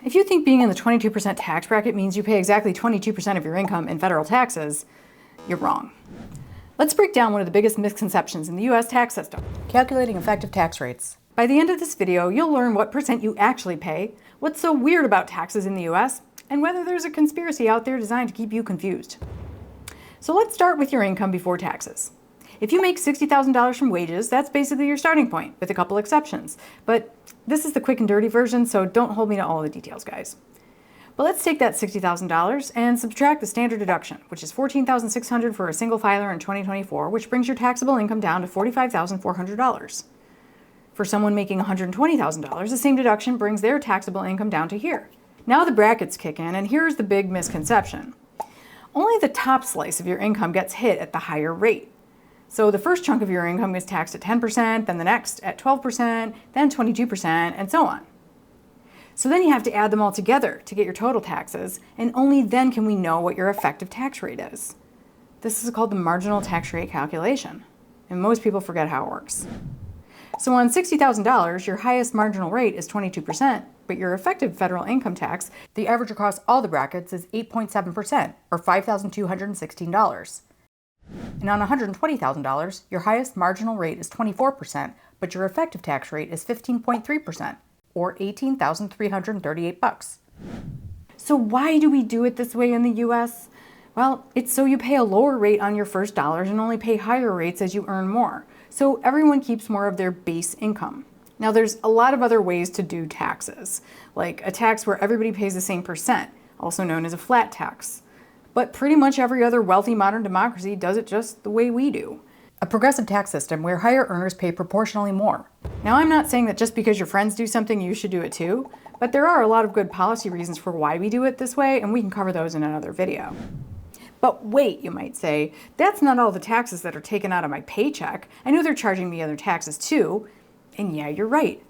If you think being in the 22% tax bracket means you pay exactly 22% of your income in federal taxes, you're wrong. Let's break down one of the biggest misconceptions in the US tax system: calculating effective tax rates. By the end of this video, you'll learn what percent you actually pay, what's so weird about taxes in the US, and whether there's a conspiracy out there designed to keep you confused. So let's start with your income before taxes. If you make $60,000 from wages, that's basically your starting point, with a couple exceptions. But this is the quick and dirty version, so don't hold me to all the details, guys. But let's take that $60,000 and subtract the standard deduction, which is $14,600 for a single filer in 2024, which brings your taxable income down to $45,400. For someone making $120,000, the same deduction brings their taxable income down to here. Now the brackets kick in, and here's the big misconception. Only the top slice of your income gets hit at the higher rate. So the first chunk of your income is taxed at 10%, then the next at 12%, then 22%, and so on. So then you have to add them all together to get your total taxes, and only then can we know what your effective tax rate is. This is called the marginal tax rate calculation, and most people forget how it works. So on $60,000, your highest marginal rate is 22%, but your effective federal income tax, the average across all the brackets, is 8.7%, or $5,216. And on $120,000, your highest marginal rate is 24%, but your effective tax rate is 15.3%, or $18,338. So why do we do it this way in the US? Well, it's so you pay a lower rate on your first dollars and only pay higher rates as you earn more. So everyone keeps more of their base income. Now there's a lot of other ways to do taxes, like a tax where everybody pays the same percent, also known as a flat tax. But pretty much every other wealthy modern democracy does it just the way we do. A progressive tax system where higher earners pay proportionally more. Now, I'm not saying that just because your friends do something, you should do it too, but there are a lot of good policy reasons for why we do it this way, and we can cover those in another video. But wait, you might say, that's not all the taxes that are taken out of my paycheck. I know they're charging me other taxes too. And yeah, you're right.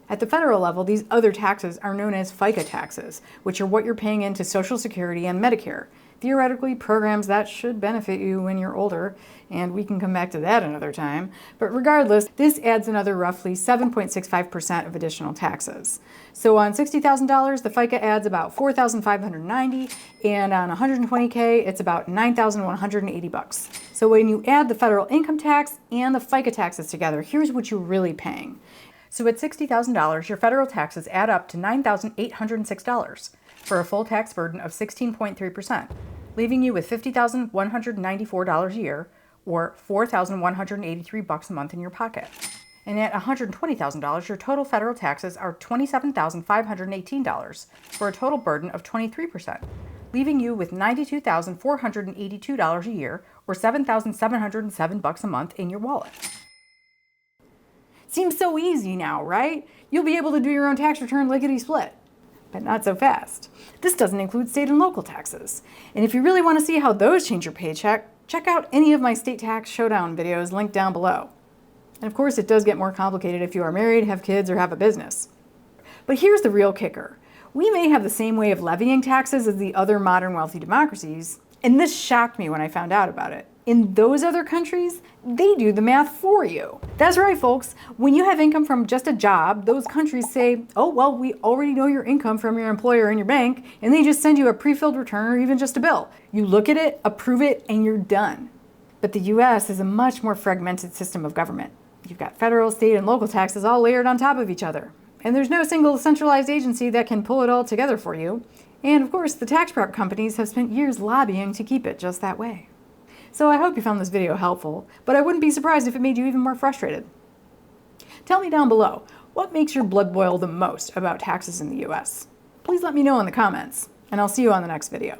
At the federal level, these other taxes are known as FICA taxes, which are what you're paying into Social Security and Medicare. Theoretically, programs that should benefit you when you're older, and we can come back to that another time. But regardless, this adds another roughly 7.65% of additional taxes. So on $60,000, the FICA adds about $4,590, and on $120K, it's about $9,180. So when you add the federal income tax and the FICA taxes together, here's what you're really paying. So at $60,000, your federal taxes add up to $9,806 for a full tax burden of 16.3%, leaving you with $50,194 a year, or $4,183 a month in your pocket. And at $120,000, your total federal taxes are $27,518 for a total burden of 23%, leaving you with $92,482 a year, or $7,707 a month in your wallet. Seems so easy now, right? You'll be able to do your own tax return lickety-split. But not so fast. This doesn't include state and local taxes. And if you really want to see how those change your paycheck, check out any of my state tax showdown videos linked down below. And of course, it does get more complicated if you are married, have kids, or have a business. But here's the real kicker. We may have the same way of levying taxes as the other modern wealthy democracies, and this shocked me when I found out about it. In those other countries, they do the math for you. That's right, folks. When you have income from just a job, those countries say, oh, well, we already know your income from your employer and your bank, and they just send you a pre-filled return or even just a bill. You look at it, approve it, and you're done. But the US is a much more fragmented system of government. You've got federal, state, and local taxes all layered on top of each other. And there's no single centralized agency that can pull it all together for you. And of course, the tax prep companies have spent years lobbying to keep it just that way. So I hope you found this video helpful, but I wouldn't be surprised if it made you even more frustrated. Tell me down below, what makes your blood boil the most about taxes in the US? Please let me know in the comments, and I'll see you on the next video.